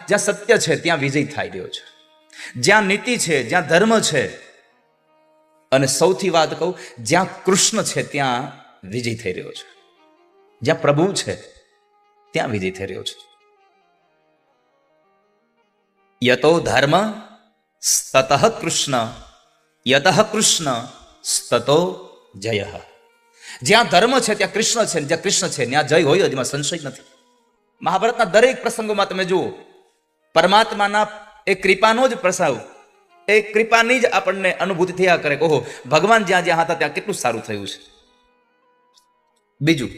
જ્યાં સત્ય છે ત્યાં વિજય થઈ રહ્યો છે, જ્યાં નીતિ છે, જ્યાં ધર્મ છે, અને સૌથી વાત કહું, જ્યાં કૃષ્ણ છે ત્યાં વિજય થઈ રહ્યો છે, જ્યાં પ્રભુ છે ત્યાં વિજય થઈ રહ્યો છે. યતો ધર્મ સ્તતઃ કૃષ્ણ, યતઃ કૃષ્ણ સ્તતો જય. જ્યાં ધર્મ છે ત્યાં કૃષ્ણ છે, જ્યાં કૃષ્ણ છે ત્યાં જય હોય, એમાં સંશય નથી. મહાભારતના દરેક પ્રસંગોમાં તમે જુઓ, પરમાત્માના એ કૃપાનો જ પ્રસાવ, એ કૃપાની જ આપણને અનુભૂતિ થયા કરે. ઓહો, ભગવાન જ્યાં જ્યાં હતા ત્યાં કેટલું સારું થયું છે. બીજું,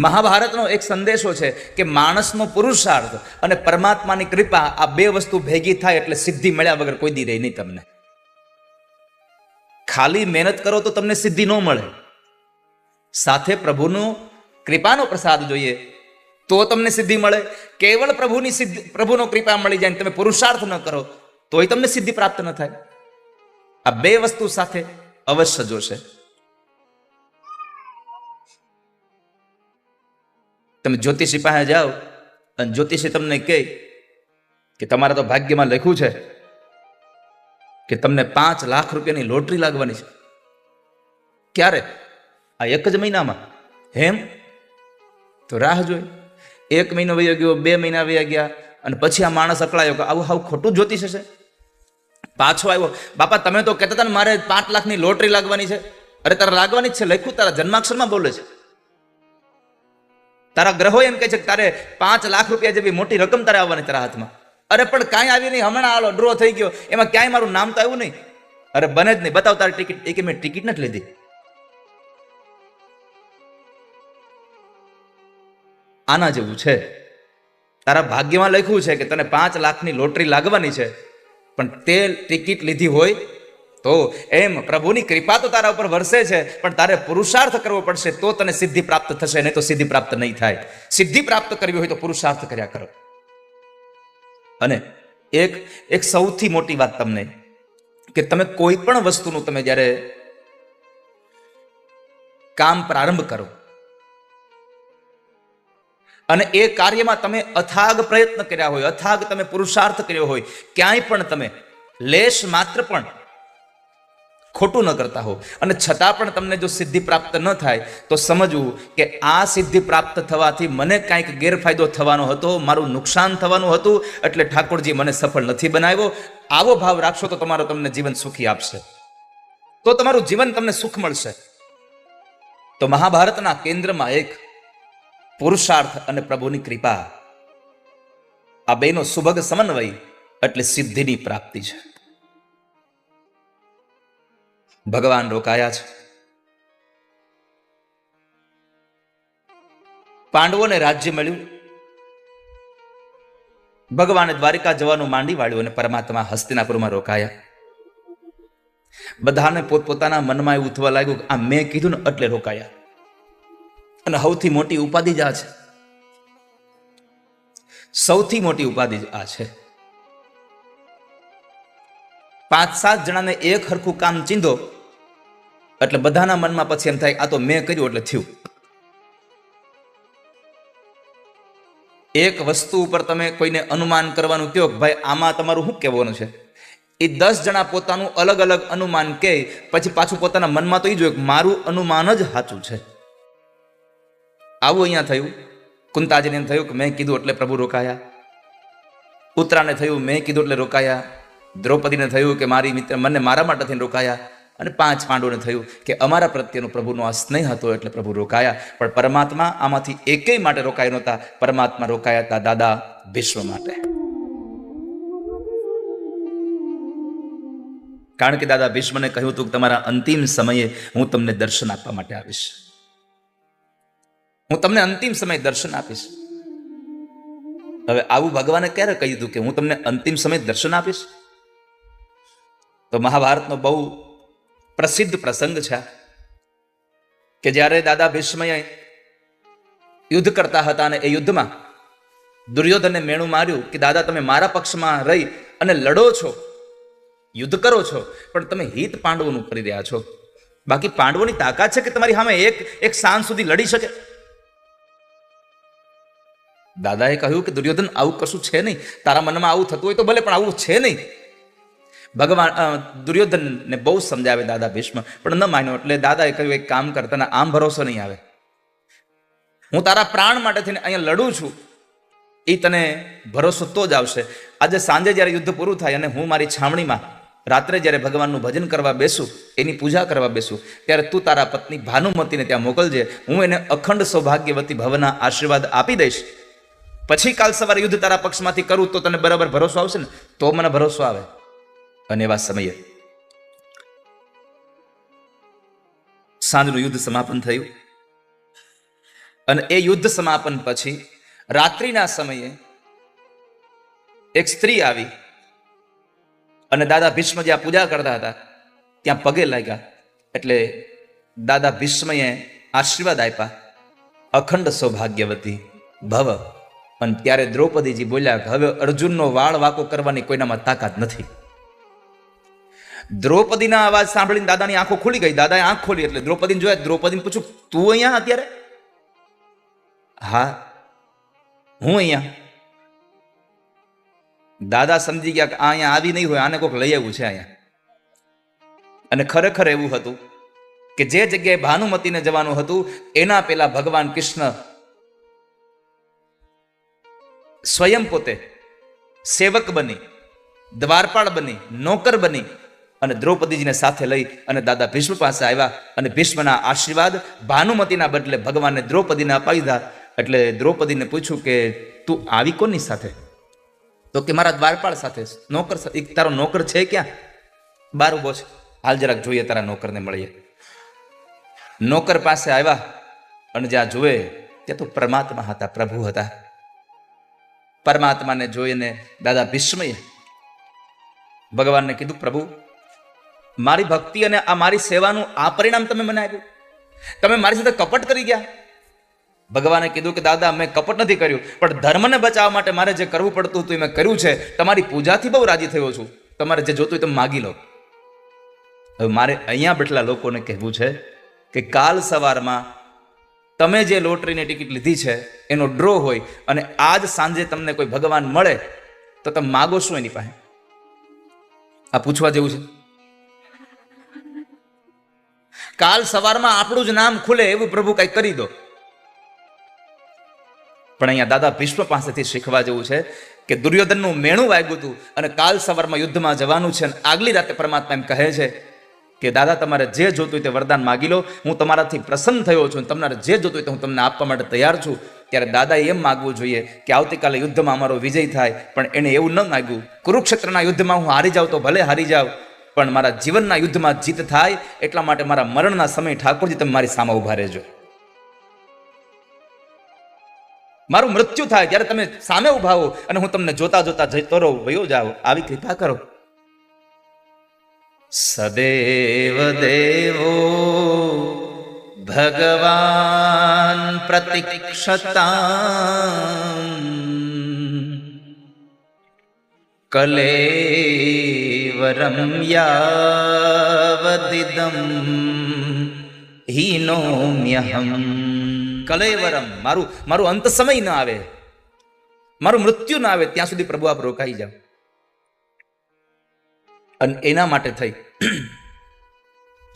મહાભારતનો એક સંદેશો છે કે માણસનો પુરુષાર્થ અને પરમાત્માની કૃપા, આ બે વસ્તુ ભેગી થાય એટલે સિદ્ધિ મળ્યા વગર કોઈ દી રહી નહીં તમને. ખાલી મહેનત કરો તો તમને સિદ્ધિ ન મળે, સાથે પ્રભુનો કૃપાનો પ્રસાદ જોઈએ તો તમને સિદ્ધિ મળે. કેવળ પ્રભુની સિદ્ધિ, પ્રભુનો કૃપા મળી જાય, તમે પુરુષાર્થ ન કરો તોય તમને સિદ્ધિ પ્રાપ્ત ન થાય. આ બે વસ્તુ સાથે અવશ્ય જોશે. તમે જ્યોતિષી પાસે જાઓ અને જ્યોતિષી તમને કહે કે તમારા તો ભાગ્યમાં લખ્યું છે કે તમને 5 લાખ રૂપિયાની લોટરી લાગવાની છે. ક્યારે? આ એક જ મહિનામાં. હેમ? તો રાહ જોઈ. 1 મહિનો વયો ગયો, 2 મહિના વયા ગયા, અને પછી આ માણસ અકળાયો કે આવું હાવ ખોટું જ્યોતિષ છે. પાછો આવ્યો, બાપા તમે તો કહેતા હતા ને મારે 5 લાખની લોટરી લાગવાની છે. અરે તારે લાગવાની જ છે, લખ્યું તારા જન્માક્ષરમાં બોલે છે. તારા ગ્રહો એમ કહે છે કે તારે 5 લાખ રૂપિયા જેવી મોટી રકમ તારે આવવાની તારા હાથમાં. અરે પણ કાંઈ આવી નહીં, હમણાં આલો ડ્રો થઈ ગયો, એમાં ક્યાંય મારું નામ તો આવ્યું નહીં. અરે બને જ નહીં, બતાવ તારી ટિકિટ. એ કે મેં ટિકિટ નથી લીધી. આના જેવું છે. તારા ભાગ્યમાં લખ્યું છે કે તને 5 લાખની લોટરી લાગવાની છે, પણ તે ટિકિટ લીધી હોય તો એમ પ્રભુની કૃપા તો તારા ઉપર વરસે છે, પણ તારે પુરુષાર્થ કરવો પડશે તો તને સિદ્ધિ પ્રાપ્ત થશે, નહીં તો સિદ્ધિ પ્રાપ્ત નહીં થાય. સિદ્ધિ પ્રાપ્ત કરવી હોય તો પુરુષાર્થ કર્યા કરો. અને એક સૌથી મોટી વાત તમને, કે તમે કોઈ પણ વસ્તુનું તમે જ્યારે કામ પ્રારંભ કરો અને એ કાર્યમાં તમે અથાગ પ્રયત્ન કર્યા હોય, અથાગ તમે પુરુષાર્થ કર્યો હોય, ક્યાંય પણ તમે લેશ માત્ર પણ ખોટું ન કરતા હો, અને છતાં પણ તમને જો સિદ્ધિ પ્રાપ્ત ન થાય તો સમજવું કે આ સિદ્ધિ પ્રાપ્ત થવાથી મને કાંઈક ગેરફાયદો થવાનો હતો, મારું નુકસાન થવાનું હતું, એટલે ઠાકોરજી મને સફળ નથી બનાવ્યો. આવો ભાવ રાખશો તો તમારો તમને જીવન સુખી આપશે, તો તમારું જીવન તમને સુખ મળશે. તો મહાભારતના કેન્દ્રમાં એક પુરુષાર્થ અને પ્રભુની કૃપા, આ બેનો સુભગ સમન્વય એટલે સિદ્ધિની પ્રાપ્તિ છે. ભગવાન રોકાયા છે. પાંડવોને રાજ્ય મળ્યું, ભગવાને દ્વારિકા જવાનું માંડી વાળ્યું, અને પરમાત્મા હસ્તિનાપુરમાં રોકાયા. બધાને પોતપોતાના મનમાં એવું થવા લાગ્યું કે આ મેં કીધું ને એટલે રોકાયા. અને સૌથી મોટી ઉપાધિ જ આ છે, સૌથી મોટી ઉપાધિ આ છે. 5-7 જણાને એક હરખું કામ ચીંધો એટલે બધાના મનમાં પછી એમ થાય આ તો મેં કર્યું એટલે થયું. એક વસ્તુ ઉપર તમે કોઈને અનુમાન કરવાનું કહો કે ભાઈ આમાં તમારું શું કહેવાનું છે, એ 10 જણા પોતાનું અલગ અલગ અનુમાન કહે, પછી પાછું પોતાના મનમાં તો એ જોયું કે મારું અનુમાન જ સાચું છે. આવું અહીંયા થયું. કુંતાજીને એમ થયું કે મેં કીધું એટલે પ્રભુ રોકાયા. ઉત્તરાને થયું મેં કીધું એટલે રોકાયા. દ્રૌપદીને થયું કે મારી મિત્ર મને મારા માટે થઈને રોકાયા. અને 5 પાંડવોને થયું કે અમારા પ્રત્યેનો પ્રભુનો આ સ્નેહ હતો એટલે પ્રભુ રોકાયા. પણ પરમાત્મા આમાંથી એકેય માટે રોકાયા નહોતા. પરમાત્મા રોકાયા હતા દાદા ભીષ્મ માટે. કારણ કે દાદા ભીષ્મને કહ્યું હતું કે તમારા અંતિમ સમયે હું તમને દર્શન આપવા માટે આવીશ, હું તમને અંતિમ સમય દર્શન આપીશ. હવે આવું ભગવાને ક્યારે કહી દીધું કે હું તમને અંતિમ સમય દર્શન આપીશ? તો મહાભારતનો બહુ પ્રસિદ્ધ પ્રસંગ છે કે જ્યારે દાદા ભીષ્મએ યુદ્ધ કરતા હતા અને એ યુદ્ધમાં દુર્યોધનને મેણું માર્યું કે દાદા તમે મારા પક્ષમાં રહી અને લડો છો, યુદ્ધ કરો છો, પણ તમે હિત પાંડવોનું કરી રહ્યા છો. બાકી પાંડવોની તાકાત છે કે તમારી સામે એક સાંજ સુધી લડી શકે? દાદાએ કહ્યું કે દુર્યોધન આવું કશું છે નહીં, તારા મનમાં આવું થતું હોય તો ભલે, પણ આવું છે નહીં. ભગવાન દુર્યોધનને બહુ સમજાવે દાદા ભીષ્મ, પણ ન માન્યો. એટલે દાદાએ કહ્યું એક કામ કર, તને આમ ભરોસો નહીં આવે, હું તારા પ્રાણ માટે થઈને અહીંયા લડું છું, એ તને ભરોસો તો જ આવશે. આજે સાંજે જ્યારે યુદ્ધ પૂરું થાય અને હું મારી છાવણીમાં રાત્રે જ્યારે ભગવાનનું ભજન કરવા બેસું, એની પૂજા કરવા બેસું, ત્યારે તું તારા પત્ની ભાનુમતીને ત્યાં મોકલજે. હું એને અખંડ સૌભાગ્યવતી ભવના આશીર્વાદ આપી દઈશ. પછી કાલ સવારે યુદ્ધ તારા પક્ષમાંથી કરું તો તને બરાબર ભરોસો આવશે ને? તો મને ભરોસો આવે. અને એવા સમયે સાંજનું યુદ્ધ સમાપન થયું. અને એ યુદ્ધ સમાપન પછી રાત્રિના સમયે એક સ્ત્રી આવી અને દાદા ભીષ્મ જ્યાં પૂજા કરતા હતા ત્યાં પગે લાગ્યા. એટલે દાદા ભીષ્મએ આશીર્વાદ આપ્યા, અખંડ સૌભાગ્યવતી ભવ. અને ત્યારે દ્રૌપદીજી બોલ્યા કે હવે અર્જુનનો વાળ વાકો કરવાની કોઈનામાં તાકાત નથી. દ્રૌપદીના અવાજ સાંભળીને દાદાની આંખો ખુલી ગઈ. દાદાએ આંખ ખોલી એટલે દ્રૌપદીને જોયા. દ્રૌપદીને પૂછ્યું, તું અહીંયા અત્યારે? હા, હું અહીંયા. દાદા સમજી ગયા કે આ અહીંયા આવી નહીં હોય, આને કોઈક લઈ આવ્યું છે અહીંયા. અને ખરેખર એવું હતું કે જે જગ્યાએ ભાનુમતીને જવાનું હતું એના પેલા ભગવાન કૃષ્ણ સ્વયં પોતે સેવક બની, દ્વારપાળ બની, નોકર બની અને દ્રૌપદીજીને સાથે લઈ અને દાદા ભીષ્મ પાસે આવ્યા. અને ભીષ્મના આશીર્વાદ ભાનુમતીના બદલે ભગવાનને દ્રૌપદીને અપાવી દીધા. એટલે દ્રૌપદીને પૂછ્યું કે તું આવી કોની સાથે? તો કે મારા દ્વારપાળ સાથે, નોકર સાથે. તારો નોકર છે ક્યાં? બાર ઉભો છે, હાલ જરાક જોઈએ તારા નોકરને મળીએ. નોકર પાસે આવ્યા અને જ્યાં જોવે ત્યાં તો પરમાત્મા હતા, પ્રભુ હતા. પરમાત્માને જોઈને દાદા ભીષ્મએ ભગવાનને કીધું, પ્રભુ મારી ભક્તિ અને આ મારી સેવાનું આ પરિણામ તમે મને આપ્યું, તમે મારી સાથે કપટ કરી ગયા. ભગવાને કીધું કે દાદા મેં કપટ નથી કર્યું, પણ ધર્મને બચાવવા માટે મારે જે કરવું પડતું હતું એ મેં કર્યું છે. તમારી પૂજાથી બહુ રાજી થયો છું, તમારે જે જોતું હોય તમે માગી લો. હવે મારે અહીંયા બેઠેલા લોકોને કહેવું છે કે કાલ સવારમાં તમે જે લોટરીની ટિકિટ લીધી છે એનો ડ્રો હોય અને આજ સાંજે તમને કોઈ ભગવાન મળે તો તમે માગો શું એની પાસે? આ પૂછવા જેવું છે? કાલ સવારમાં આપણું જ નામ ખુલે એવું પ્રભુ કઈ કરી દો. પણ અહીંયા દાદા ભીષ્મ પાસેથી શીખવા જેવું છે કે દુર્યોધનનું મેણું વાગ્યું હતું અને કાલ સવારમાં યુદ્ધમાં જવાનું છે. અને આગલી રાતે પરમાત્મા એમ કહે છે કે દાદા તમારે જે જોતું હોય તે વરદાન માગી લો, હું તમારાથી પ્રસન્ન થયો છું, તમારે જે જોતું હોય તે હું તમને આપવા માટે તૈયાર છું. ત્યારે દાદાએ એમ માગવું જોઈએ કે આવતીકાલે યુદ્ધમાં અમારો વિજય થાય, પણ એને એવું ન માગ્યું. કુરુક્ષેત્રના યુદ્ધમાં હું હારી જાઉં તો ભલે હારી જાઉં, પણ મારા જીવનના યુદ્ધમાં જીત થાય એટલા માટે મારા મરણના સમય ઠાકોરજી તમે મારી સામે ઉભા રહેજો. મારું મૃત્યુ થાય ત્યારે તમે સામે ઉભા હો અને હું તમને જોતા જોતા જતો રહું, વયો જાઓ, આવી કૃપા કરો. સદેવ દેવો ભગવાન પ્રતિક્ષતા કલેવરમ યાવદિદમ હીનોમ્યહમ. કલેવરમ, મારું અંત સમય ના આવે, મારું મૃત્યુ ના આવે ત્યાં સુધી પ્રભુ આપ રોકાઈ જાઓ. અને એના માટે થઈ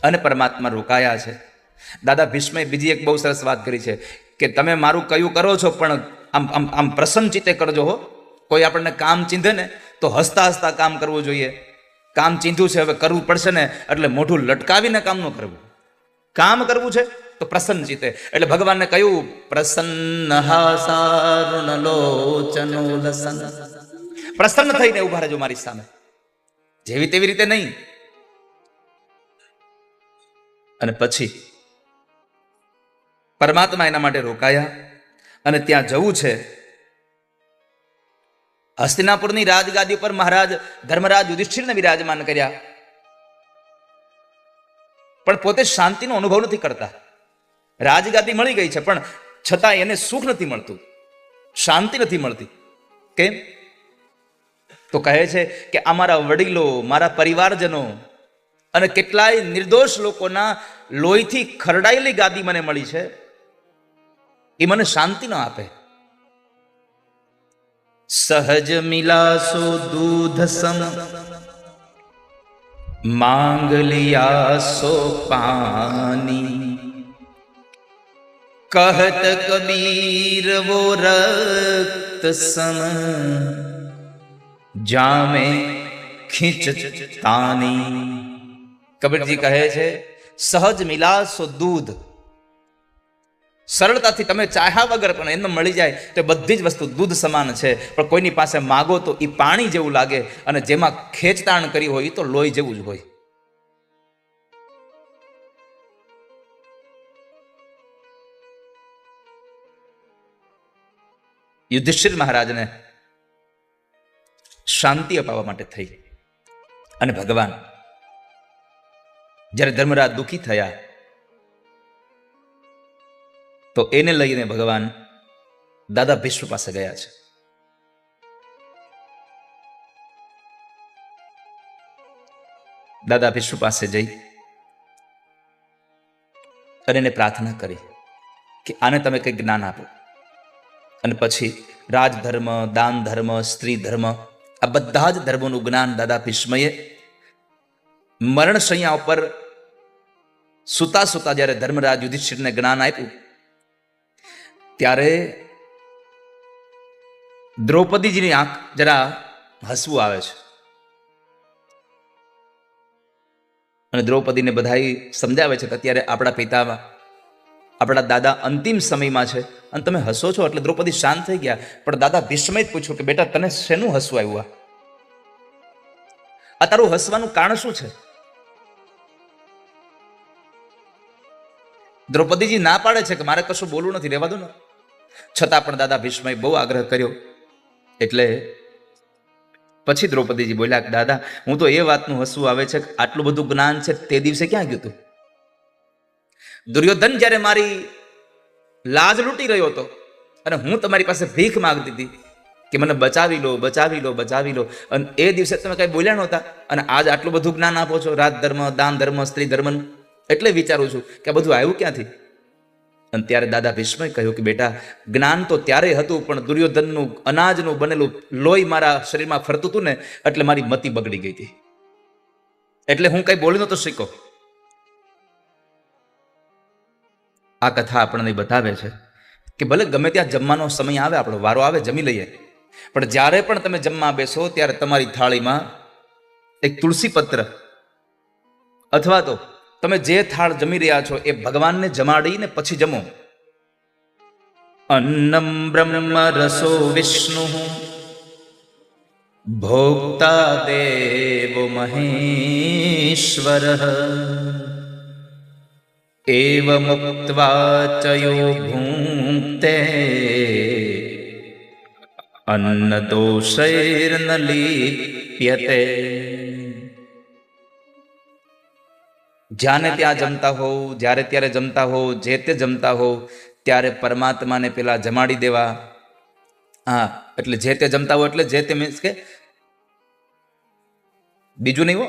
અને પરમાત્મા રોકાયા છે. દાદા ભીષ્મે બીજી એક બહુ સરસ વાત કરી છે કે તમે મારું કયું કરો છો પણ આમ આમ આમ પ્રસન્ન ચિત્તે કરજો હો. કોઈ આપણને કામ ચીંધે ને તો હસતા હસતા કામ કરવું જોઈએ. કામ ચીંધ્યું છે હવે કરવું પડશે ને એટલે મોઢું લટકાવીને કામ ન કરવું. કામ કરવું છે તો પ્રસન્ન ચિત્તે. એટલે ભગવાનને કહ્યું પ્રસન્ન હાસારુણ લોચનો લસન, પ્રસન્ન થઈને ઉભા રહેજો મારી સામે, જેવી તેવી રીતે નહીં. અને પછી પરમાત્મા એના માટે રોકાયા અને ત્યાં જવું છે. હસ્તિનાપુરની રાજગાદી પર મહારાજ ધર્મરાજ યુધિષ્ઠિરને વિરાજમાન કર્યા, પણ પોતે શાંતિનો અનુભવ નથી કરતા. રાજગાદી મળી ગઈ છે પણ છતાં એને સુખ નથી મળતું, શાંતિ નથી મળતી. કેમ? તો કહે છે કે અમારા વડીલો, મારા પરિવારજનો અને કેટલાય નિર્દોષ લોકોના લોહીથી ખરડાયેલી ગાદી મને મળી છે, એ મને શાંતિ ન આપે. સહજ મિલાસો દૂધ સમ માંગ લિયા સો પાની कहत कबीर वो रक्त सम जामे खींचतानी। કબીરજી કહે છે સહજ મિલાસો દૂધ, સરળતાથી તમે ચાહ્યા વગર પણ એમને મળી જાય તો બધી જ વસ્તુ દૂધ સમાન છે, પણ કોઈની પાસે માગો તો એ પાણી જેવું લાગે, અને જેમાં ખેંચતાણ કરી હોય એ તો લોહી જેવું જ હોય. યુધિષ્ઠિર મહારાજને શાંતિ અપાવવા માટે થઈ અને ભગવાન જ્યારે ધર્મરાજ દુઃખી થયા તો એને લઈને ભગવાન દાદા ભીષ્મ પાસે ગયા છે. દાદા ભીષ્મ પાસે જઈ અને એને પ્રાર્થના કરી કે આને તમે કંઈક જ્ઞાન આપો. અને પછી રાજધર્મ, દાન ધર્મ, સ્ત્રી ધર્મ, આ બધા જ ધર્મોનું જ્ઞાન દાદા ભીષ્મએ મરણશૈયા ઉપર સુતા સુતા જ્યારે ધર્મરાજ યુધિષ્ઠિરને જ્ઞાન આપ્યું ત્યારે દ્રૌપદીજીની આંખ જરા હસવું આવે છે. અને દ્રૌપદીને બધા સમજાવે છે કે અત્યારે આપણા પિતામાં, આપણા દાદા અંતિમ સમયમાં છે અને તમે હસો છો. એટલે દ્રૌપદી શાંત થઈ ગયા. પણ દાદા ભીષ્મએ જ પૂછ્યું કે બેટા તને શેનું હસવું આવ્યું? આ તારું હસવાનું કારણ શું છે? દ્રૌપદીજી ના પાડે છે કે મારે કશું બોલવું નથી, રહેવા દો ને. છતાં પણ દાદા ભીષ્મએ બહુ આગ્રહ કર્યો. એટલે પછી દ્રૌપદીજી બોલ્યા કે દાદા હું તો એ વાતનું હસવું આવે છે કે આટલું બધું જ્ઞાન છે તે દિવસે ક્યાં ગયું હતું? દુર્યોધન જ્યારે મારી લાજ લૂંટી રહ્યો હતો અને હું તમારી પાસે ભીખ માંગતી હતી કે મને બચાવી લો, બચાવી લો, બચાવી લો, અને એ દિવસે તમે કઈ બોલ્યા નહોતા, અને આજ આટલું બધું જ્ઞાન આપો છો, રાજધર્મ, દાન ધર્મ, સ્ત્રી ધર્મ. એટલે વિચારું છું કે આ બધું આવ્યું ક્યાંથી? અને ત્યારે દાદા ભીષ્મએ કહ્યું કે બેટા જ્ઞાન તો ત્યારે હતું, પણ દુર્યોધનનું અનાજનું બનેલું લોહી મારા શરીરમાં ફરતું હતું ને, એટલે મારી મતિ બગડી ગઈ હતી, એટલે હું કઈ બોલી નહોતો શીખો. આ કથા આપણને બતાવે છે કે ભલે ગમે ત્યાં જમવાનો સમય આવે, આપણો વારો આવે, જમી લઈએ, પણ જ્યારે પણ તમે જમવા બેસો ત્યારે તમારી થાળીમાં એક તુલસી પત્ર અથવા તો તમે જે થાળ જમી રહ્યા છો એ ભગવાનને જમાડીને પછી જમો. અન્નમ બ્રહ્મ રસો વિષ્ણુ ભોક્તા દેવો મહેશ્વર એવમુક્ત્વા ચયો ભૂંક્તે અન્ન દોષૈર્ન લીપ્યતે. જ્યાંને ત્યાં જમતા હોવ, જ્યારે ત્યારે જમતા હોવ, જે તે જમતા હોવ ત્યારે પરમાત્માને પેલા જમાડી દેવા. હા, એટલે જે તે જમતા હો એટલે જે તે મીન્સ કે બીજું નહીં હો.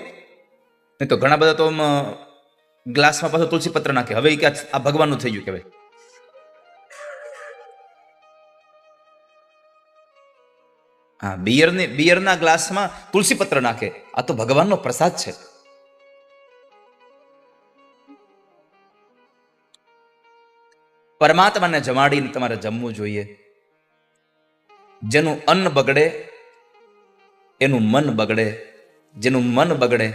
નહીં તો ઘણા બધા તો ગ્લાસમાં પાછો તુલસી પત્ર નાખે. હવે એ ક્યાં આ ભગવાનનું થઈ ગયું કહેવાય. હા, બિયરના ગ્લાસમાં તુલસી પત્ર નાખે. આ તો ભગવાનનો પ્રસાદ છે. પરમાત્માને જમાડીને તમારે જમવું જોઈએ. જેનું અન્ન બગડે એનું મન બગડે, જેનું મન બગડે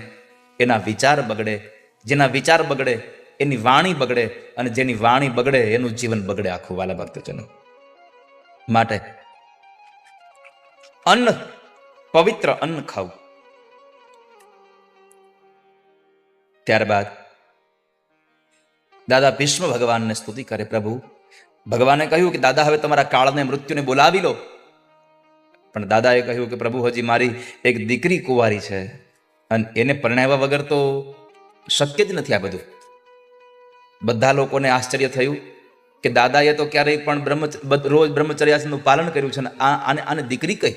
એના વિચાર બગડે, જેના વિચાર બગડે એની વાણી બગડે, અને જેની વાણી બગડે એનું જીવન બગડે આખું. વાલા ભક્તજનો, માટે અન્ન, પવિત્ર અન્ન ખાવું. ત્યારબાદ દાદા ભીષ્મ ભગવાનને સ્તુતિ કરે. પ્રભુ ભગવાને કહ્યું કે દાદા હવે તમારા કાળને, મૃત્યુને બોલાવી લો. પણ દાદાએ કહ્યું કે પ્રભુ હજી મારી એક દીકરી કુંવારી છે અને એને પરણાવ્યા વગર તો શક્ય જ નથી આ બધું. બધા લોકોને આશ્ચર્ય થયું કે દાદાએ તો ક્યારેય પણ રોજ બ્રહ્મચર્યાનું પાલન કર્યું છે ને આને દીકરી કઈ?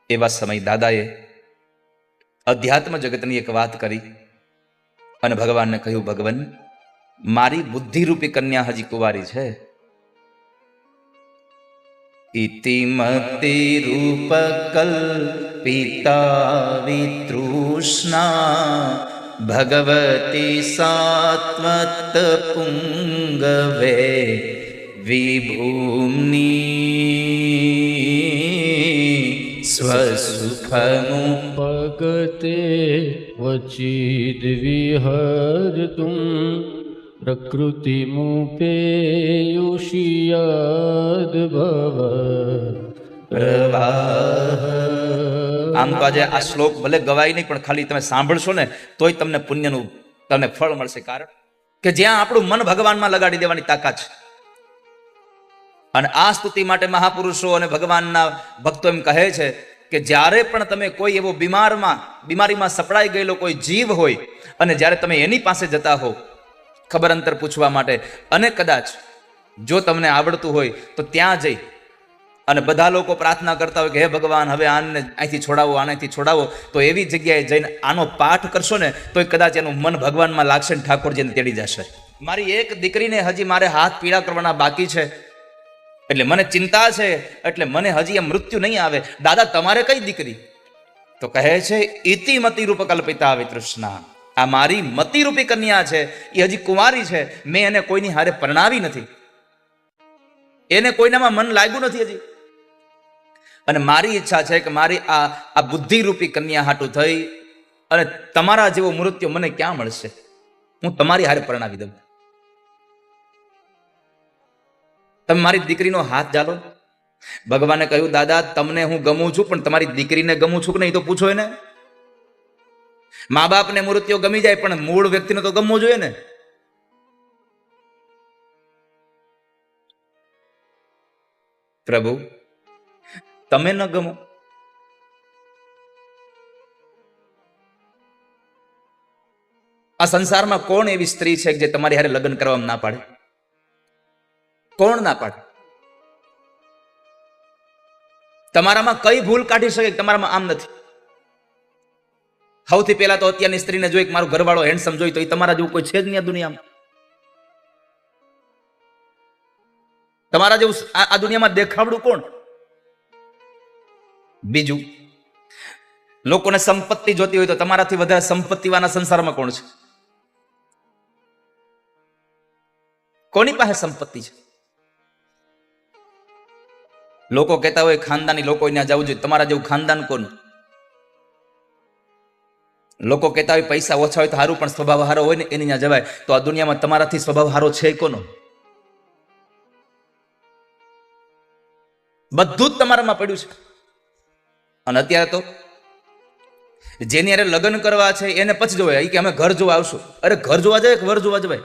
એવા સમય દાદાએ અધ્યાત્મ જગતની એક વાત કરી અને ભગવાનને કહ્યું ભગવાન મારી બુદ્ધિરૂપી કન્યા હજી કુંવારી છે. ઇતિમતિ રૂપ કલ્પિતા વિતૃષ્ણા ભગવતી સાત્વત પુંગવે વિભૂમ્ની સ્વસુખમુપગતે વચિદ વિહર્તુમ પ્રકૃતિમુપેયુષિયાદ ભવ પ્રવાહ. આમ તો આજે આ શ્લોક ભલે ગવાય નહીં, પણ ખાલી તમે સાંભળશો ને તોય તમને પુણ્યનું તમને ફળ મળશે. કારણ કે જ્યાં આપણું મન ભગવાનમાં લગાડી દેવાની તાકાત છે. અને આ સ્તુતિ માટે મહાપુરુષો અને ભગવાનના ભક્તો એમ કહે છે કે જ્યારે પણ તમે કોઈ એવો બીમારીમાં સપડાઈ ગયેલો કોઈ જીવ હોય અને જ્યારે તમે એની પાસે જતા હો ખબર અંતર પૂછવા માટે, અને કદાચ જો તમને આવડતું હોય તો ત્યાં જઈ અને બધા લોકો પ્રાર્થના કરતા હોય કે હે ભગવાન, હવે આને અહીંથી છોડાવો, આનાથી છોડાવો, તો એવી જગ્યાએ જઈને આનો પાઠ કરશો ને તો કદાચ એનું મન ભગવાનમાં લાગશે ને ઠાકોરજીને તેડી જશે. મારી એક દીકરીને હજી મારે હાથ પીળા કરવાના બાકી છે, એટલે મને ચિંતા છે, એટલે મને હજી એમ મૃત્યુ નહીં આવે. દાદા તમારે કઈ દીકરી? તો કહે છે ઇતિમતિ રૂપ કલ્પિતા વિતૃષ્ણા. આ મારી મતિરૂપી કન્યા છે, એ હજી કુંવારી છે, મેં એને કોઈની હારે પરણાવી નથી, એને કોઈનામાં મન લાગ્યું નથી હજી. અને મારી ઈચ્છા છે કે મારી આ બુદ્ધિરૂપી કન્યા હાટું થઈ અને તમારા જેવો મૃત્યુ મને ક્યાં મળશે, હું તમારી હારે પરણાવી દઉં. તમે મારી દીકરીનો હાથ ઝાલો. ભગવાને કહ્યું દાદા તમને હું ગમું છું, પણ તમારી દીકરીને ગમું છું કે નહીં તો પૂછો એને. મા બાપને મૃત્યુ ગમી જાય, પણ મૂળ વ્યક્તિને તો ગમવો જોઈએ ને. પ્રભુ તમે ન ગમો. આ સંસારમાં કોણ એવી સ્ત્રી છે જે તમારી હારે લગ્ન કરવામાં ના પાડે? કોણ ના પાડે? તમારામાં કઈ ભૂલ કાઢી શકે તમારામાં આમ નથી? સૌથી પહેલા તો અત્યારની સ્ત્રીને જોઈ કે મારો ઘરવાળો હેન્ડસમ જોઈ, તો એ તમારા જેવું કોઈ છે જ નહીં આ દુનિયામાં. તમારા જેવું આ દુનિયામાં દેખાવડું કોણ? બીજું, લોકોને સંપત્તિ જોતી હોય તો તમારાથી વધારે સંપત્તિવાળા સંસારમાં કોણ છે? કોની પાસે સંપત્તિ છે? લોકો કહેતા હોય ખાનદાની લોકો ત્યાં જવું જોઈએ, તમારા જેવું ખાનદાન કોનું? લોકો કહેતા હોય પૈસા ઓછા હોય તો સારું, પણ સ્વભાવ સારો હોય ને એની ત્યાં જવાય. તો આ દુનિયામાં તમારાથી સ્વભાવ સારો છે કોનો? બધું જ તમારામાં પડ્યું છે. અને અત્યારે તો જેની હારે લગ્ન કરવા છે એને પછી જોવાય કે અમે ઘર જોવા આવશું. અરે ઘર જોવા જવાય કે વર જોવા જવાય?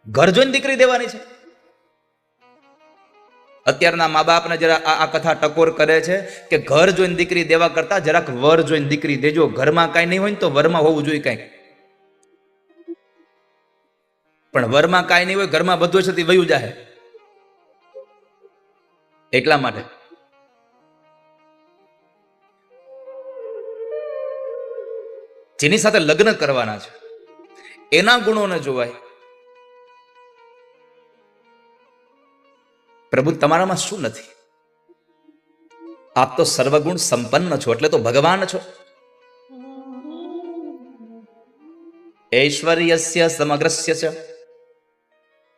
ઘર જોઈને દીકરી દેવાની છે. અત્યારના મા બાપને જરા આ કથા ટકોર કરે છે કે ઘર જોઈને દીકરી દેવા કરતા જરાક વર જોઈને દીકરી દેજો. ઘરમાં કાંઈ નહીં હોય ને તો વરમાં હોવું જોઈએ કાંઈક, પણ વરમાં કાંઈ નહીં હોય, ઘરમાં બધું છે તે વયું જાય. એટલા માટે જેની સાથે લગ્ન કરવાના છે એના ગુણોને જોવાય. પ્રભુ તમારામાં શું નથી? આપ તો સર્વગુણ સંપન્ન છો, એટલે તો ભગવાન છો. ઐશ્વર્યસ્ય સમગ્રસ્ય છે,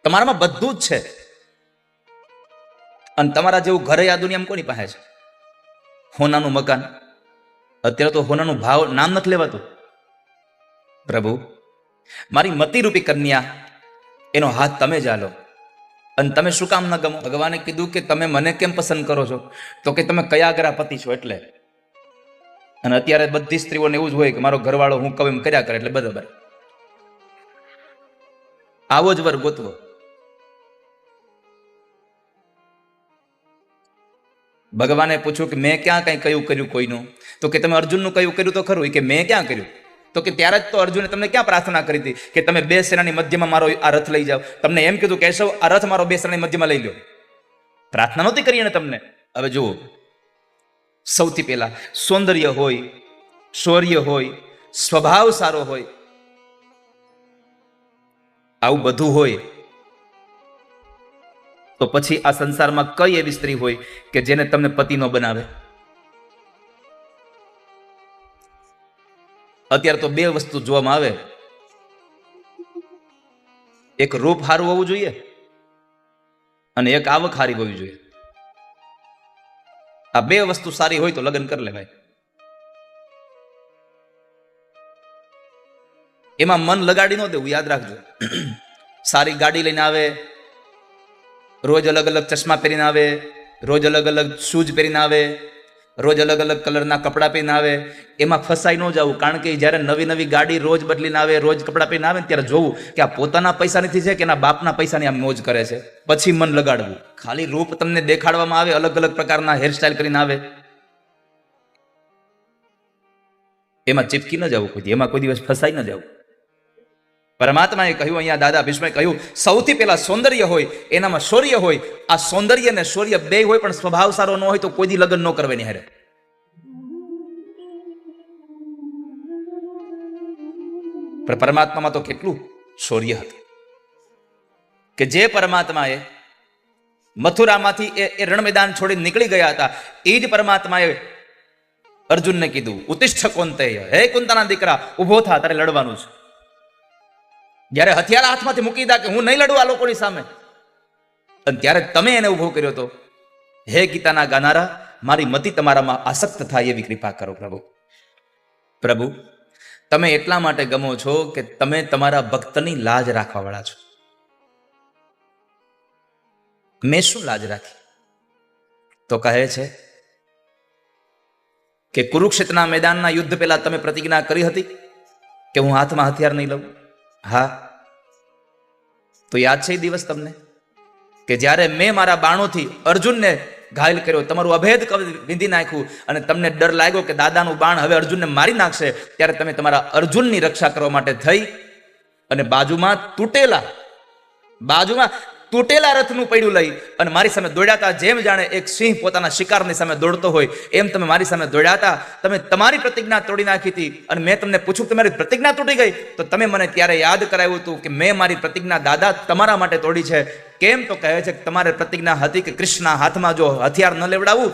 તમારામાં બધું જ છે. અને તમારા જેવું ઘરે આ દુનિયામાં કોની પાસે છે? હોનાનું મકાન. અત્યારે તો હોનાનું ભાવ નામ નથી લેવાતું. પ્રભુ મારી મતિરૂપી કન્યા, એનો હાથ તમે ઝાલો. અને તમે શું કામ ન ગમો? ભગવાને કીધું કે તમે મને કેમ પસંદ કરો છો? તો કે તમે કયાગ્રા પતિ છો એટલે. અને અત્યારે બધી સ્ત્રીઓને એવું જ હોય કે મારો ઘરવાળો હું કહું એમ કર્યા કરે એટલે બરાબર. આવો જ વર ગોતવો. ભગવાને પૂછ્યું કે મેં ક્યાં કઈ કયું કર્યું કોઈનું? તો કે તમે અર્જુનનું કયું કર્યું તો ખરું. કે મેં ક્યાં કર્યું? તો કે ત્યારે જ તો અર્જુને તમને ક્યાં પ્રાર્થના કરી હતી કે તમે બે સેનાની મધ્યમાં મારો આ રથ લઈ જાઓ. તમને એમ કીધું કેશવ આ રથ મારો બે સેનાની મધ્યમાં લઈ લો. પ્રાર્થના નહોતી કરી એને તમને. હવે જુઓ, સૌથી પહેલા સૌંદર્ય હોય, શૌર્ય હોય, સ્વભાવ સારો હોય, આવું બધું હોય તો પછી આ સંસારમાં કઈ એવી સ્ત્રી હોય કે જેને તમને પતિ ન બનાવે? અત્યારે તો બે વસ્તુ જોવામાં આવે, એક રૂપ સારું હોવું જોઈએ અને એક આવક સારી હોવી જોઈએ. આ બે વસ્તુ સારી હોય તો લગ્ન કરી લેવાય. એમાં મન લગાડી ન દેવું, યાદ રાખજો. સારી ગાડી લઈને આવે, રોજ અલગ અલગ ચશ્મા પહેરીને આવે, રોજ અલગ અલગ શૂઝ પહેરીને આવે, રોજ અલગ અલગ કલરના કપડાં પહેરીને આવે, એમાં ફસાઈ ન જવું. કારણ કે જ્યારે નવી નવી ગાડી રોજ બદલીને આવે, રોજ કપડાં પહેરીને આવે ત્યારે જોવું કે આ પોતાના પૈસાની છે કે એના બાપના પૈસાની આ મોજ કરે છે, પછી મન લગાડવું. ખાલી રૂપ તમને દેખાડવામાં આવે, અલગ અલગ પ્રકારના હેરસ્ટાઈલ કરીને આવે, એમાં ચીપકી ન જવું કોઈ, એમાં કોઈ દિવસ ફસાઈ ન જવું. પરમાત્માએ કહ્યું, અહીંયા દાદા ભીષ્મે કહ્યું, સૌથી પહેલા સૌંદર્ય હોય, એનામાં શૌર્ય હોય. આ સૌંદર્ય ને શૌર્ય બે હોય પણ સ્વભાવ સારો ન હોય તો કોઈ દી લગ્ન ન કરવાની હારે. પણ પરમાત્મામાં તો કેટલું શૌર્ય હતું કે જે પરમાત્માએ મથુરામાંથી એ રણ મેદાન છોડી નીકળી ગયા હતા, એ જ પરમાત્માએ અર્જુનને કીધું, ઉત્તિષ્ઠ કૌંતેય, હે કુંતાના દીકરા, ઉભો થા, તારે લડવાનું છે. જ્યારે હથિયાર હાથમાંથી મૂકી દીધા કે હું નહીં લડું આ લોકોની સામે, અને ત્યારે તમે એને ઉભો કર્યો હતો. હે ગીતાના ગાનારા, મારી મતિ તમારામાં આસક્ત થાય એવી કૃપા કરો પ્રભુ. પ્રભુ, તમે એટલા માટે ગમો છો કે તમે તમારા ભક્તની લાજ રાખવા વાળા છો. મેં શું લાજ રાખી? તો કહે છે કે કુરુક્ષેત્રના મેદાનના યુદ્ધ પહેલા તમે પ્રતિજ્ઞા કરી હતી કે હું હાથમાં હથિયાર નહીં લઉં. હા, તો યાદ છે એ દિવસ તમને કે જ્યારે મેં મારા બાણોથી અર્જુનને ઘાયલ કર્યો, તમારું અભેદ વિંધી નાખ્યું અને તમને ડર લાગ્યો કે દાદાનું બાણ હવે અર્જુનને મારી નાખશે, ત્યારે તમે તમારા અર્જુનની રક્ષા કરવા માટે થઈ અને બાજુમાં તૂટેલા રથનું પૈડું લઈ અને મારી સામે દોડ્યા હતા. જેમ જાણે એક સિંહ પોતાના શિકારની સામે દોડતો હોય એમ તમે મારી સામે દોડ્યા હતા. તમે તમારી પ્રતિજ્ઞા તોડી નાખી હતી અને મેં તમને પૂછ્યું કે તમારી પ્રતિજ્ઞા તૂટી ગઈ, તો તમે મને ત્યારે યાદ કરાવ્યું હતું કે મેં મારી પ્રતિજ્ઞા દાદા તમારા માટે તોડી છે. કેમ? તો કહે છે કે તમારે પ્રતિજ્ઞા હતી કે કૃષ્ણના હાથમાં જો હથિયાર ન લેવડાવું